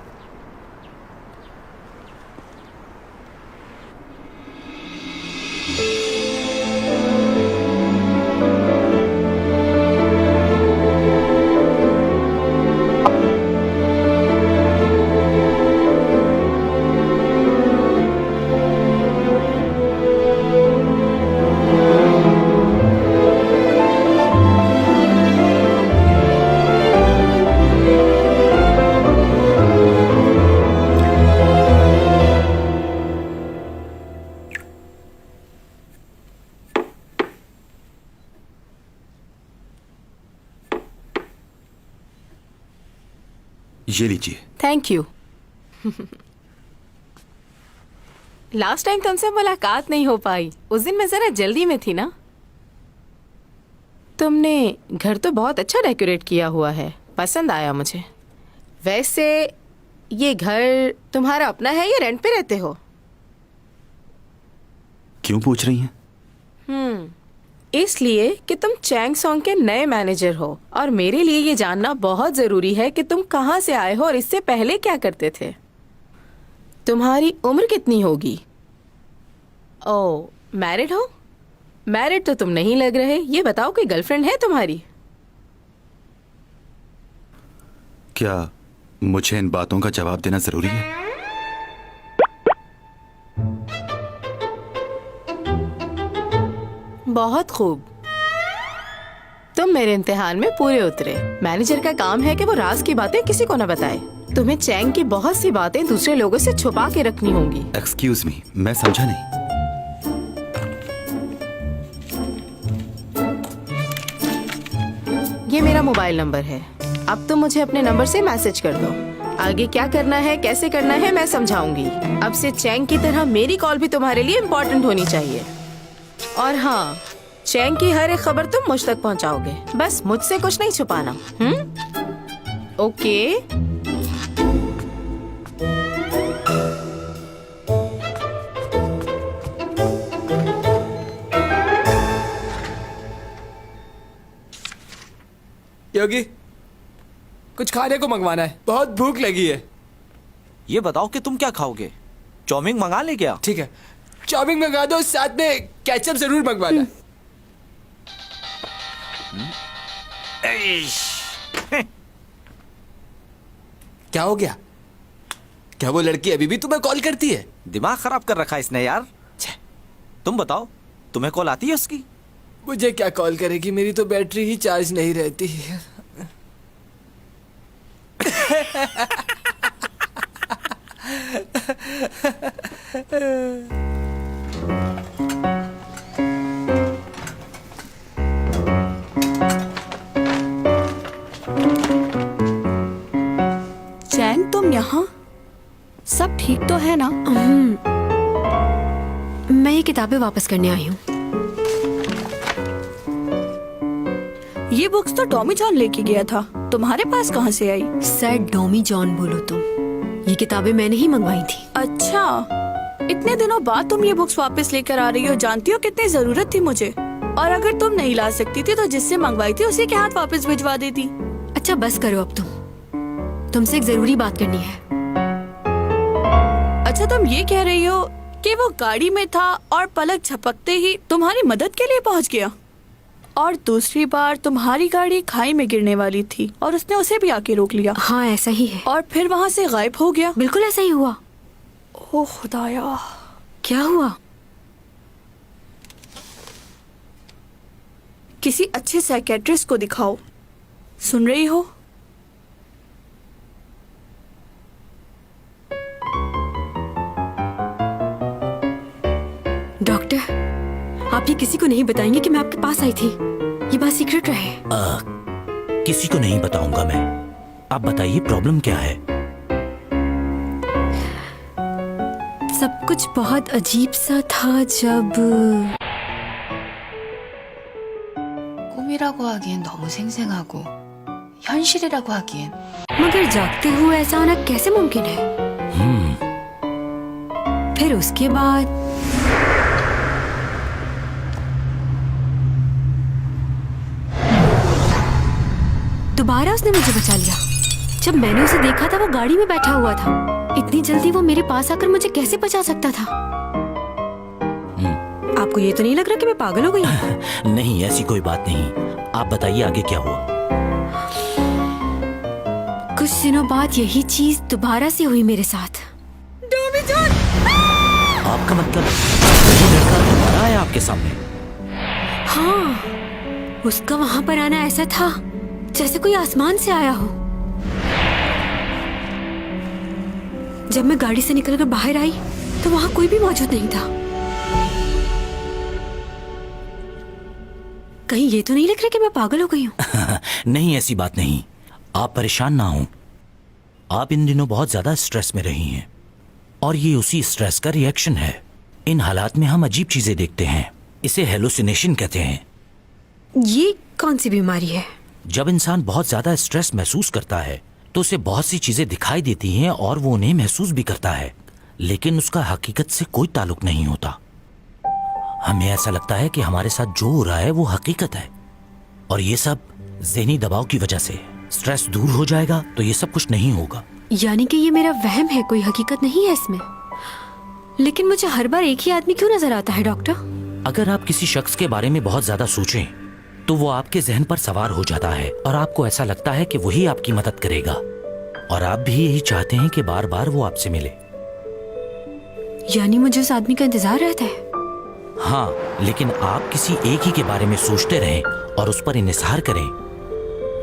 ये लीजिए। Thank you. लास्ट टाइम तुमसे मुलाकात नहीं हो पाई, उस दिन मैं जरा जल्दी में थी ना। तुमने घर तो बहुत अच्छा डेकोरेट किया हुआ है, पसंद आया मुझे। वैसे ये घर तुम्हारा अपना है या रेंट पे रहते हो? क्यों पूछ रही हैं? इसलिए कि तुम चैंग सॉन्ग के नए मैनेजर हो और मेरे लिए ये जानना बहुत जरूरी है कि तुम कहाँ से आए हो और इससे पहले क्या करते थे। तुम्हारी उम्र कितनी होगी? ओह, मैरिड हो? मैरिड तो तुम नहीं लग रहे। ये बताओ कोई गर्लफ्रेंड है तुम्हारी? क्या मुझे इन बातों का जवाब देना जरूरी है? बहुत खूब, तुम मेरे इम्तिहान में पूरे उतरे। मैनेजर का काम है कि वो राज की बातें किसी को न बताए। तुम्हें चैंग की बहुत सी बातें दूसरे लोगों से छुपा के रखनी होंगी। एक्सक्यूज मी, मैं समझा नहीं। ये मेरा मोबाइल नंबर है, अब तुम मुझे अपने नंबर से मैसेज कर दो। आगे क्या करना है, कैसे करना है, मैं समझाऊंगी। अब से चैंग की तरह मेरी कॉल भी तुम्हारे लिए इम्पोर्टेंट होनी चाहिए। और हाँ, चैंग की हर एक खबर तुम मुझ तक पहुंचाओगे, बस मुझसे कुछ नहीं छुपाना। ओके? योगी, कुछ खाने को मंगवाना है, बहुत भूख लगी है। ये बताओ कि तुम क्या खाओगे? चाउमीन मंगा ले क्या? ठीक है, चाउमीन मंगा दो, साथ में केचप जरूर मंगवाना। क्या हो गया? क्या वो लड़की अभी भी तुम्हें कॉल करती है? दिमाग खराब कर रखा है इसने यार। तुम बताओ, तुम्हें कॉल आती है उसकी? मुझे क्या कॉल करेगी, मेरी तो बैटरी ही चार्ज नहीं रहती। चैंग, तुम यहाँ? सब ठीक तो है ना? मैं ये किताबें वापस करने आई हूँ। ये बुक्स तो टॉमी जॉन लेके गया था, तुम्हारे पास कहाँ से आई? सर डॉमी जॉन बोलो तुम, ये किताबें मैंने ही मंगवाई थी। अच्छा, इतने दिनों बाद तुम ये बुक्स वापस लेकर आ रही हो। जानती हो कितनी जरूरत थी मुझे, और अगर तुम नहीं ला सकती थी तो जिससे मंगवाई थी उसी के हाथ वापस भिजवा देती। अच्छा बस करो अब तुमसे एक जरूरी बात करनी है। अच्छा, तुम ये कह रही हो कि वो गाड़ी में था और पलक झपकते ही तुम्हारी मदद के लिए पहुंच गया, और दूसरी बार तुम्हारी गाड़ी खाई में गिरने वाली थी और उसने उसे भी आके रोक लिया? हाँ ऐसा ही है। और फिर वहाँ से गायब हो गया? बिल्कुल ऐसा ही हुआ। ओह खुदाया, क्या हुआ? किसी अच्छे साइकेट्रिस्ट को दिखाओ। सुन रही हो? डॉक्टर, आप ये किसी को नहीं बताएंगे कि मैं आपके पास आई थी? ये बात सीक्रेट रहे। किसी को नहीं बताऊंगा मैं। आप बताइए प्रॉब्लम क्या है? सब कुछ बहुत अजीब सा था जब 꿈이라고 하기엔 너무 생생하고 현실이라고 하기엔. मगर जागते हुए ऐसा होना कैसे मुमकिन है? फिर उसके बाद दोबारा उसने मुझे बचा लिया। जब मैंने उसे देखा था वो गाड़ी में बैठा हुआ था। इतनी जल्दी वो मेरे पास आकर मुझे कैसे बचा सकता था? आपको ये तो नहीं लग रहा कि मैं पागल हो गई? नहीं, ऐसी कोई बात नहीं। आप बताइए आगे क्या हुआ? कुछ दिनों बाद यही चीज दोबारा से हुई मेरे साथ। डॉमी जॉन! आपका मतलब ये लड़का दोबारा आया आपके सामने? हाँ, उसका वहां पर आना ऐसा था जैसे कोई आसमान से आया हो। जब मैं गाड़ी से निकलकर बाहर आई तो वहां कोई भी मौजूद नहीं था। कहीं ये तो नहीं लग रहा कि मैं पागल हो गई हूँ? नहीं, ऐसी बात नहीं। आप परेशान ना हो। आप इन दिनों बहुत ज्यादा स्ट्रेस में रही हैं और ये उसी स्ट्रेस का रिएक्शन है। इन हालात में हम अजीब चीजें देखते हैं, इसे हेलुसिनेशन कहते हैं। ये कौन सी बीमारी है? जब इंसान बहुत ज्यादा स्ट्रेस महसूस करता है तो उसे बहुत सी चीजें दिखाई देती हैं और वो उन्हें महसूस भी करता है, लेकिन उसका हकीकत से कोई ताल्लुक नहीं होता। हमें ऐसा लगता है कि हमारे साथ जो हो रहा है वो हकीकत है, और ये सब ज़हनी दबाव की वजह से। स्ट्रेस दूर हो जाएगा तो ये सब कुछ नहीं होगा। यानी कि ये मेरा वहम है, कोई हकीकत नहीं है इसमें। लेकिन मुझे हर बार एक ही आदमी क्यों नजर आता है डॉक्टर? अगर आप किसी शख्स के बारे में बहुत ज्यादा सोचें तो वो आपके जहन पर सवार हो जाता है और आपको ऐसा लगता है कि वही आपकी मदद करेगा, और आप भी यही चाहते हैं कि बार बार वो आपसे मिले। यानी मुझे उस आदमी का इंतजार रहता है? हाँ, लेकिन आप किसी एक ही के बारे में सोचते रहें और उस पर इन्हिसार करें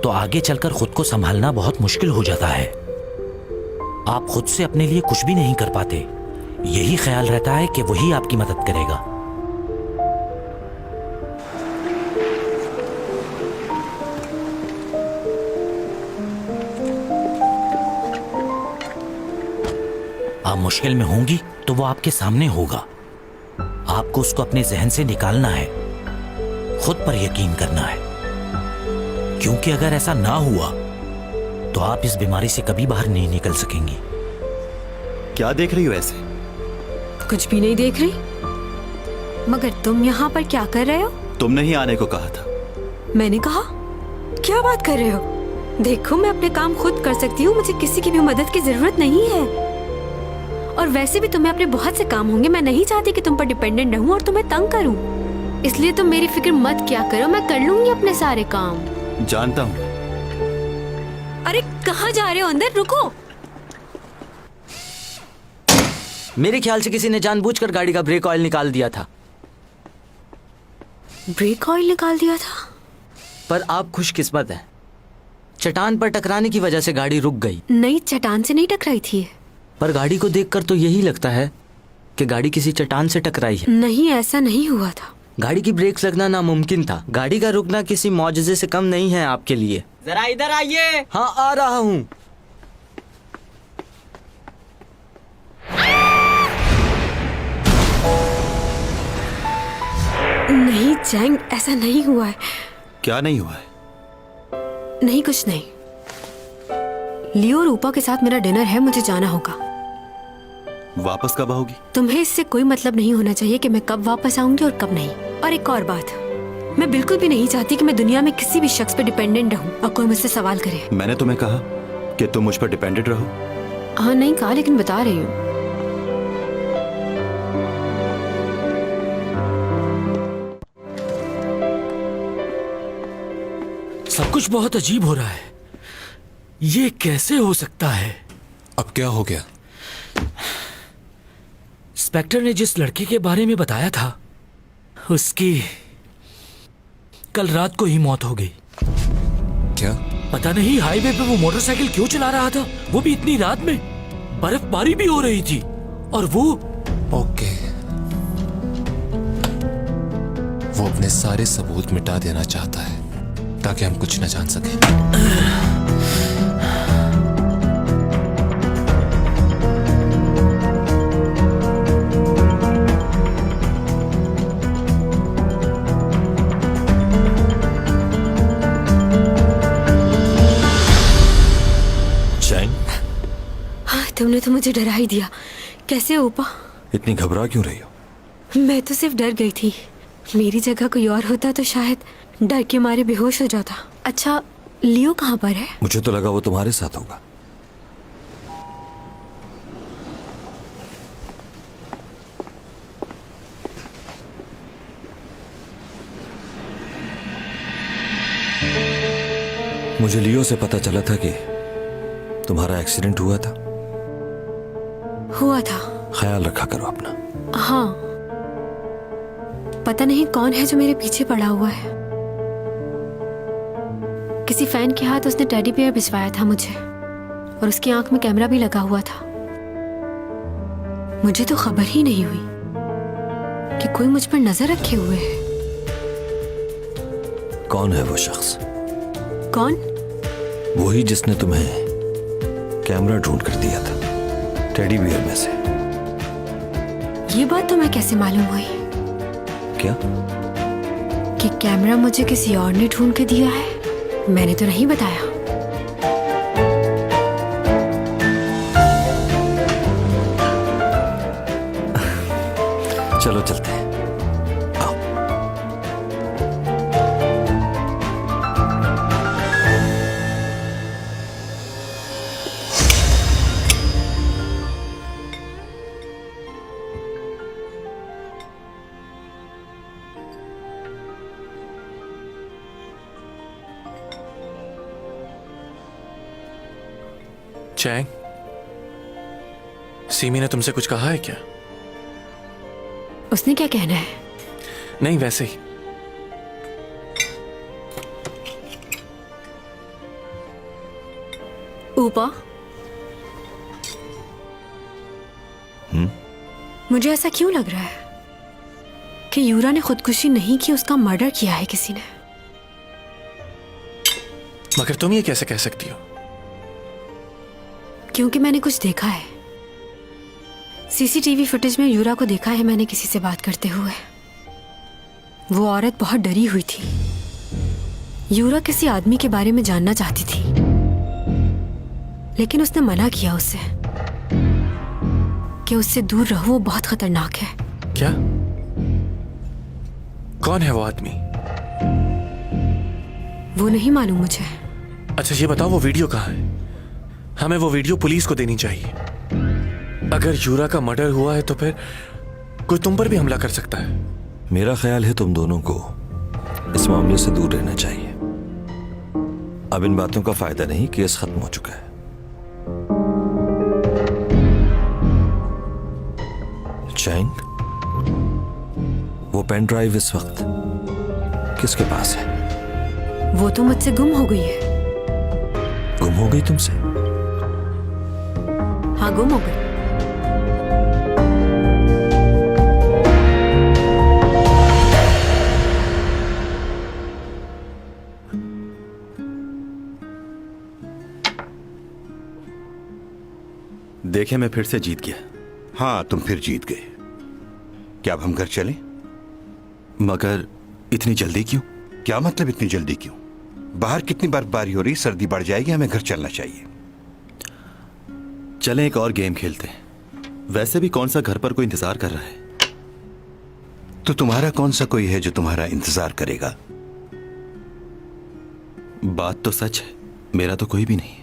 तो आगे चलकर खुद को संभालना बहुत मुश्किल हो जाता है। आप खुद से अपने लिए कुछ भी नहीं कर पाते। यही ख्याल रहता है कि वही आपकी मदद करेगा। आप मुश्किल में होंगी तो वो आपके सामने होगा। आपको उसको अपने जहन से निकालना है, खुद पर यकीन करना है, क्योंकि अगर ऐसा ना हुआ तो आप इस बीमारी से कभी बाहर नहीं निकल सकेंगी। क्या देख रही हो ऐसे? कुछ भी नहीं देख रही। मगर तुम यहाँ पर क्या कर रहे हो? तुमने ही आने को कहा था। मैंने कहा? क्या बात कर रहे हो? देखो, मैं अपने काम खुद कर सकती हूँ, मुझे किसी की भी मदद की जरूरत नहीं है। और वैसे भी तुम्हें अपने बहुत से काम होंगे, मैं नहीं चाहती कि तुम पर डिपेंडेंट रहूं और तुम्हें तंग करूं। इसलिए तुम मेरी फिक्र मत क्या करो, मैं कर लूंगी अपने सारे काम। जानता हूँ। अरे कहाँ जा रहे हो? अंदर रुको। मेरे ख्याल से किसी ने जानबूझकर गाड़ी का ब्रेक ऑयल निकाल दिया था। ब्रेक ऑयल निकाल दिया था? पर आप खुशकिस्मत हैं, चट्टान पर टकराने की वजह से गाड़ी रुक गई। नहीं, चट्टान से नहीं टकराई थी। पर गाड़ी को देखकर तो यही लगता है कि गाड़ी किसी चट्टान से टकराई है। नहीं, ऐसा नहीं हुआ था। गाड़ी की ब्रेक लगना नामुमकिन था। गाड़ी का रुकना किसी मौजज़े से कम नहीं है आपके लिए। जरा इधर आइए। हाँ, आ रहा हूँ। नहीं जैंग, ऐसा नहीं हुआ है। क्या नहीं हुआ है? नहीं, कुछ नहीं। लियो और रूपा के साथ मेरा डिनर है, मुझे जाना होगा। वापस कब आओगी? तुम्हें इससे कोई मतलब नहीं होना चाहिए कि मैं कब वापस आऊंगी और कब नहीं। और एक और बात, मैं बिल्कुल भी नहीं चाहती कि मैं दुनिया में किसी भी शख्स पर डिपेंडेंट रहूं और कोई मुझसे सवाल करे। मैंने तुम्हें कहा कि तुम मुझ पर डिपेंडेंट रहो। हाँ, नहीं कहा, लेकिन बता रही हूँ। सब कुछ बहुत अजीब हो रहा है। ये कैसे हो सकता है? अब क्या हो गया? इंस्पेक्टर ने जिस लड़की के बारे में बताया था, उसकी कल रात को ही मौत हो गई। क्या? पता नहीं हाईवे पे वो मोटरसाइकिल क्यों चला रहा था, वो भी इतनी रात में। बर्फबारी भी हो रही थी और वो अपने सारे सबूत मिटा देना चाहता है ताकि हम कुछ न जान सकें। तुमने तो मुझे डरा ही दिया। कैसे हो उपा? इतनी घबरा क्यों रही हो? मैं तो सिर्फ डर गई थी। मेरी जगह कोई और होता तो शायद डर के मारे बेहोश हो जाता। अच्छा, लियो कहाँ पर है? मुझे तो लगा वो तुम्हारे साथ होगा। मुझे लियो से पता चला था कि तुम्हारा एक्सीडेंट हुआ था। ख्याल रखा करो अपना। हाँ, पता नहीं कौन है जो मेरे पीछे पड़ा हुआ है। किसी फैन के हाथ उसने टेडी बियर भिजवाया था मुझे, और उसकी आंख में कैमरा भी लगा हुआ था। मुझे तो खबर ही नहीं हुई कि कोई मुझ पर नजर रखे हुए है। कौन है वो शख्स? कौन? वही जिसने तुम्हें कैमरा ढूंढ कर दिया था टेडी बियर में से। ये बात तो मैं कैसे मालूम हुई क्या? कि कैमरा मुझे किसी और ने ढूंढ के दिया है? मैंने तो नहीं बताया। चलो चलते हैं। आओ। चैंग, सीमी ने तुमसे कुछ कहा है क्या? उसने क्या कहना है? नहीं, वैसे ही। ऊपा, मुझे ऐसा क्यों लग रहा है कि यूरा ने खुदकुशी नहीं की, उसका मर्डर किया है किसी ने। मगर तुम ये कैसे कह सकती हो? क्योंकि मैंने कुछ देखा है। सीसीटीवी फुटेज में यूरा को देखा है मैंने किसी से बात करते हुए। वो औरत बहुत डरी हुई थी। यूरा किसी आदमी के बारे में जानना चाहती थी, लेकिन उसने मना किया उससे कि उससे दूर रहो, वो बहुत खतरनाक है। क्या? कौन है वो आदमी? वो नहीं मालूम मुझे। अच्छा ये बताओ, वो वीडियो कहाँ है? हमें वो वीडियो पुलिस को देनी चाहिए। अगर यूरा का मर्डर हुआ है तो फिर कोई तुम पर भी हमला कर सकता है। मेरा ख्याल है तुम दोनों को इस मामले से दूर रहना चाहिए। अब इन बातों का फायदा नहीं, केस खत्म हो चुका है। चैंग, वो पेन ड्राइव इस वक्त किसके पास है? वो तो मुझसे गुम हो गई है। गुम हो गई तुमसे? हाँ, गुम हो गई। देखे, मैं फिर से जीत गया। हाँ, तुम फिर जीत गए। क्या अब हम घर चलें? मगर इतनी जल्दी क्यों? क्या मतलब इतनी जल्दी क्यों? बाहर कितनी बर्फबारी हो रही, सर्दी बढ़ जाएगी, हमें घर चलना चाहिए। चलें एक और गेम खेलते हैं। वैसे भी कौन सा घर पर कोई इंतजार कर रहा है? तो तुम्हारा कौन सा कोई है जो तुम्हारा इंतजार करेगा? बात तो सच है, मेरा तो कोई भी नहीं है।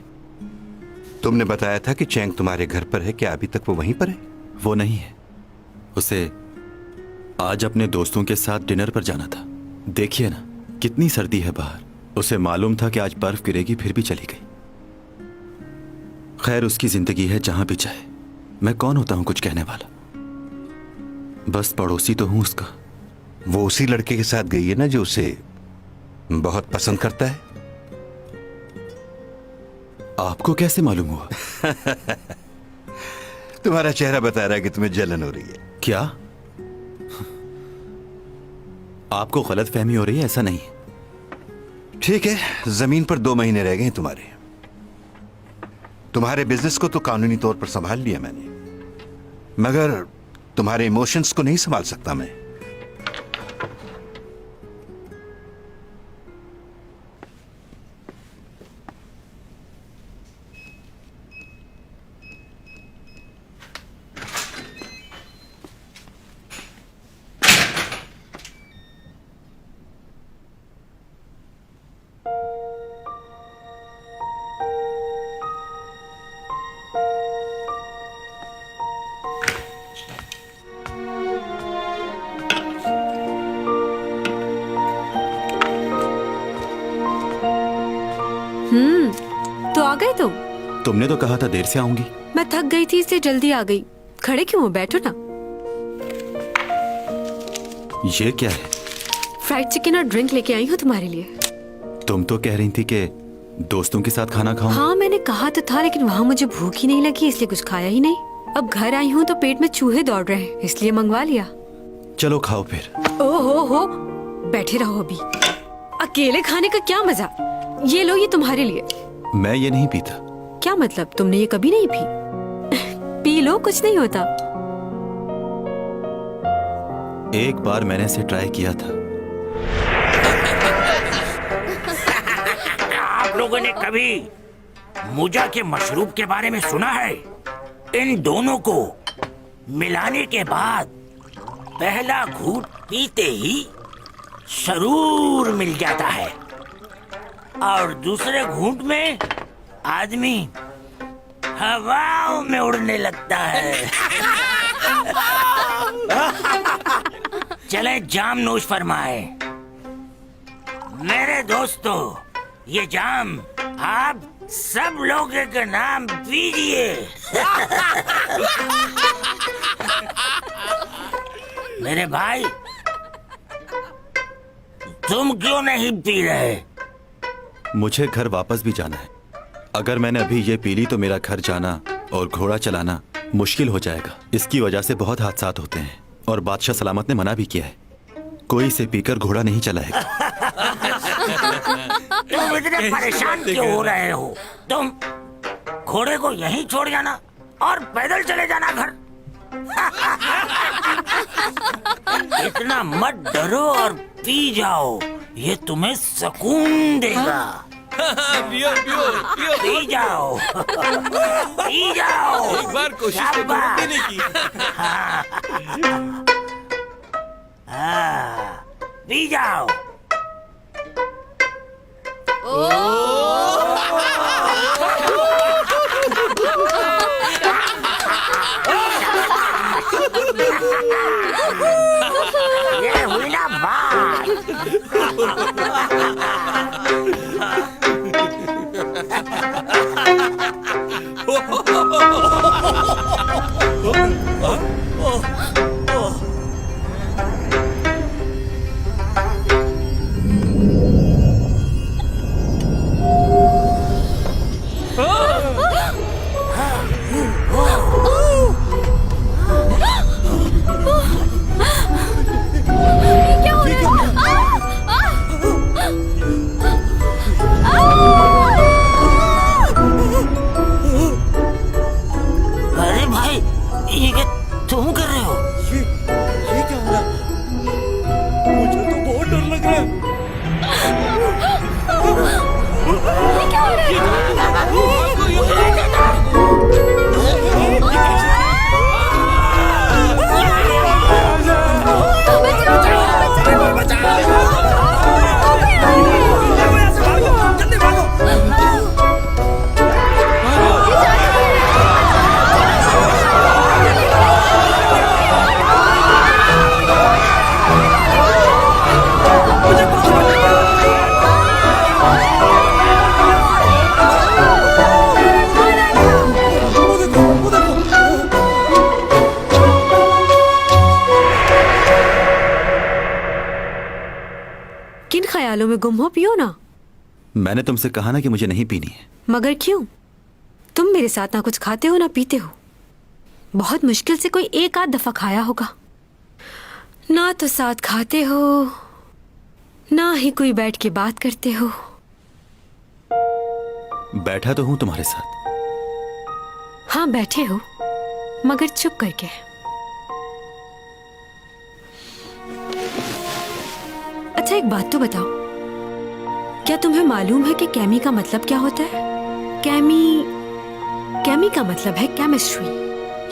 तुमने बताया था कि चैंग तुम्हारे घर पर है, क्या अभी तक वो वहीं पर है? वो नहीं है, उसे आज अपने दोस्तों के साथ डिनर पर जाना था। देखिए ना कितनी सर्दी है बाहर। उसे मालूम था कि आज बर्फ गिरेगी, फिर भी चली गई। खैर, उसकी जिंदगी है, जहां भी चाहे। मैं कौन होता हूं कुछ कहने वाला? बस पड़ोसी तो हूं उसका। वो उसी लड़के के साथ गई है ना जो उसे बहुत पसंद करता है। आपको कैसे मालूम हुआ? तुम्हारा चेहरा बता रहा है कि तुम्हें जलन हो रही है। क्या? आपको गलत फहमी हो रही है? ऐसा नहीं। ठीक है, जमीन पर 2 महीने रह गए हैं तुम्हारे बिजनेस को तो कानूनी तौर पर संभाल लिया मैंने, मगर तुम्हारे इमोशंस को नहीं संभाल सकता मैं। तो आ गए तुम? तुमने तो कहा था देर से आऊंगी। मैं थक गई थी इसलिए जल्दी आ गई। खड़े क्यों हो, बैठो ना। ये क्या है? फ्राइड चिकन और ड्रिंक लेके आई हूँ तुम्हारे लिए। तुम तो कह रही थी कि दोस्तों के साथ खाना खाऊं। हाँ, मैंने कहा तो था, लेकिन वहाँ मुझे भूख ही नहीं लगी, इसलिए कुछ खाया ही नहीं। अब घर आई हूँ तो पेट में चूहे दौड़ रहे हैं, इसलिए मंगवा लिया। चलो खाओ फिर। ओहो, बैठे रहो अभी। अकेले खाने का क्या मजा। ये लो, ये तुम्हारे लिए। मैं ये नहीं पीता। क्या मतलब, तुमने ये कभी नहीं पी? पी लो, कुछ नहीं होता। एक बार मैंने इसे ट्राई किया था। आप लोगों ने कभी मुजा के मशरूब के बारे में सुना है? इन दोनों को मिलाने के बाद पहला घूंट पीते ही सरूर मिल जाता है और दूसरे घूंट में आदमी हवाओं में उड़ने लगता है। चले जाम नोश फरमाए। मेरे दोस्तों, ये जाम आप सब लोग के नाम पीजिए। मेरे भाई, तुम क्यों नहीं पी रहे? मुझे घर वापस भी जाना है। अगर मैंने अभी ये पी ली तो मेरा घर जाना और घोड़ा चलाना मुश्किल हो जाएगा। इसकी वजह से बहुत हादसा होते हैं और बादशाह सलामत ने मना भी किया है, कोई इसे पीकर घोड़ा नहीं चलाएगा। तुम इतने परेशान क्यों हो रहे हो? तुम घोड़े को यहीं छोड़ जाना और पैदल चले जाना घर। इतना मत डरो और पी जाओ, ये तुम्हें सुकून देगा। पियो पियो पियो, पी जाओ, पी जाओ। एक बार कोशिश तो करो पीने की। हाँ, पी जाओ। ये हुई ना बात। अरे भाई, ये क्या तुम कर रहे हो? ये क्या हो रहा है? मुझे तो बहुत डर लग रहा है। किन ख्यालों में गुम हो? पियो ना। मैंने तुमसे कहा ना कि मुझे नहीं पीनी है। मगर क्यों? तुम मेरे साथ ना कुछ खाते हो ना पीते हो। बहुत मुश्किल से कोई एक आध दफा खाया होगा। ना तो साथ खाते हो, ना ही कोई बैठ के बात करते हो। बैठा तो हूं तुम्हारे साथ। हाँ बैठे हो, मगर चुप करके। अच्छा एक बात तो बताओ, क्या तुम्हें मालूम है कि कैमी का मतलब क्या होता है? कैमी का मतलब है केमिस्ट्री,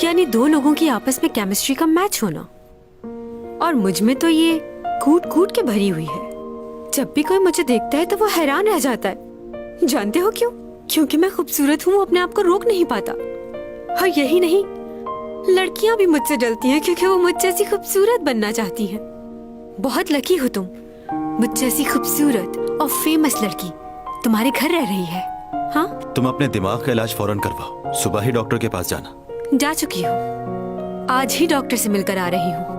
यानी दो लोगों की आपस में केमिस्ट्री का मैच होना। और मुझ में तो ये कूट कूट के भरी हुई है। जब भी कोई मुझे देखता है तो वो हैरान रह जाता है। जानते हो क्यों? क्योंकि मैं खूबसूरत हूँ, अपने आप को रोक नहीं पाता। और यही नहीं, लड़कियां भी मुझसे जलती हैं क्योंकि वो मुझ जैसी खूबसूरत बनना चाहती हैं। बहुत लकी हो तुम, मुझ जैसी खूबसूरत और फेमस लड़की तुम्हारे घर रह रही है। हाँ, तुम अपने दिमाग का इलाज फौरन करवाओ। सुबह ही डॉक्टर के पास जाना। जा चुकी हूँ, आज ही डॉक्टर से मिलकर आ रही हूँ।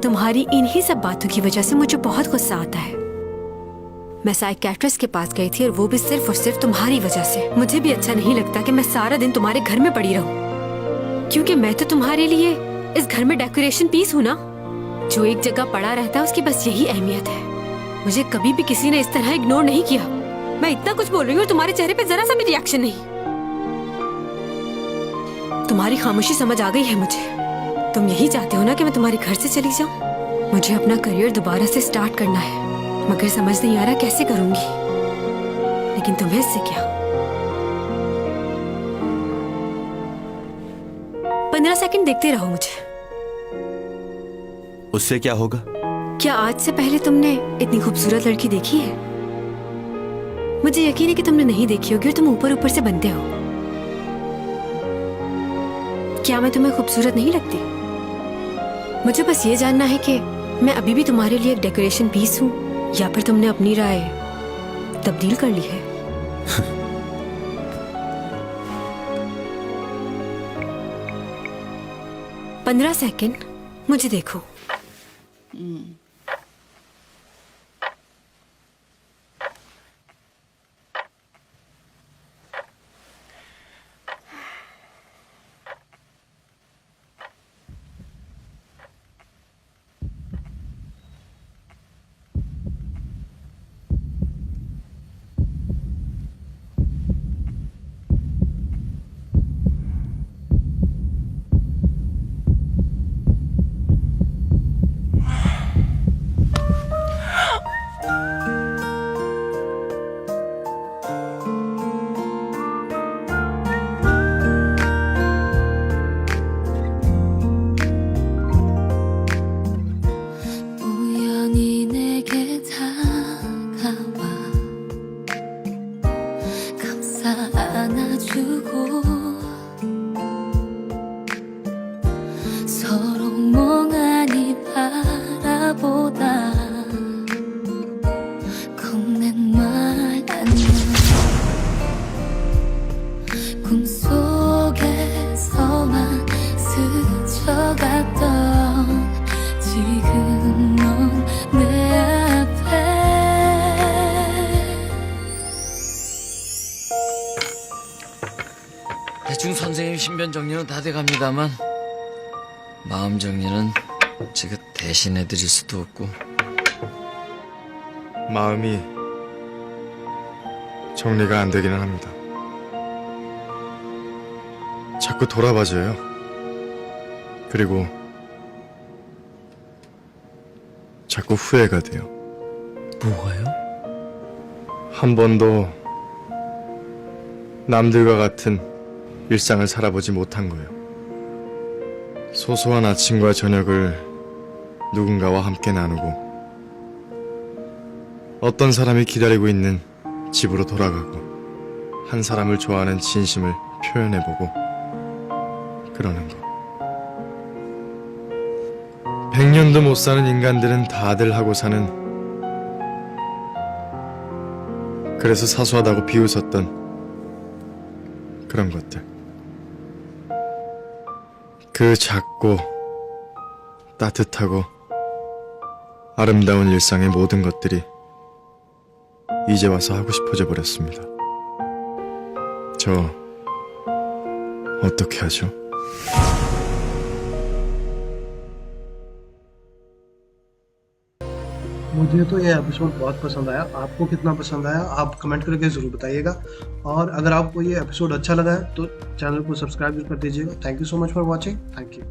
तुम्हारी इन्हीं सब बातों की वजह से मुझे बहुत गुस्सा आता है। मैं साइकियाट्रिस्ट के पास गई थी और वो भी सिर्फ और सिर्फ तुम्हारी वजह से। मुझे भी अच्छा नहीं लगता कि मैं सारा दिन तुम्हारे घर में पड़ी रहूं, क्योंकि मैं तो तुम्हारे लिए इस घर में डेकोरेशन पीस हूँ ना। जो एक जगह पड़ा रहता है उसकी बस यही अहमियत है। मुझे कभी भी किसी ने इस तरह इग्नोर नहीं किया। मैं इतना कुछ बोल रही हूँ और तुम्हारे चेहरे पे जरा सा भी रिएक्शन नहीं। तुम्हारी खामोशी समझ आ गई है मुझे। तुम यही चाहते हो ना कि मैं तुम्हारे घर से चली जाऊं? मुझे अपना करियर दोबारा से स्टार्ट करना है, मगर समझ नहीं आ रहा कैसे करूंगी। लेकिन तुम्हें इससे क्या? 15 सेकंड देखते रहो मुझे। उससे क्या होगा? क्या आज से पहले तुमने इतनी खूबसूरत लड़की देखी है? मुझे यकीन है कि तुमने नहीं देखी होगी और तुम ऊपर ऊपर से बनते हो। क्या मैं तुम्हें खूबसूरत नहीं लगती? मुझे बस ये जानना है कि मैं अभी भी तुम्हारे लिए एक डेकोरेशन पीस हूँ या फिर तुमने अपनी राय तब्दील कर ली है। पंद्रह सेकंड मुझे देखो। 대충 선생님 신변 정리는 다 돼갑니다만 마음 정리는 제가 대신해드릴 수도 없고. 마음이 정리가 안 되기는 합니다. 자꾸 돌아봐져요. 그리고 자꾸 후회가 돼요. 뭐가요? 한 번도 남들과 같은 일상을 살아보지 못한 거예요. 소소한 아침과 저녁을 누군가와 함께 나누고 어떤 사람이 기다리고 있는 집으로 돌아가고 한 사람을 좋아하는 진심을 표현해보고 그러는 거. 100년도 못 사는 인간들은 다들 하고 사는, 그래서 사소하다고 비웃었던 그런 것들. 그 작고 따뜻하고 아름다운 일상의 모든 것들이 이제 와서 하고 싶어져 버렸습니다. 저 어떻게 하죠? मुझे तो ये एपिसोड बहुत पसंद आया। आपको कितना पसंद आया आप कमेंट करके ज़रूर बताइएगा। और अगर आपको ये एपिसोड अच्छा लगा है तो चैनल को सब्सक्राइब कर दीजिएगा। Thank you so much for watching. Thank you.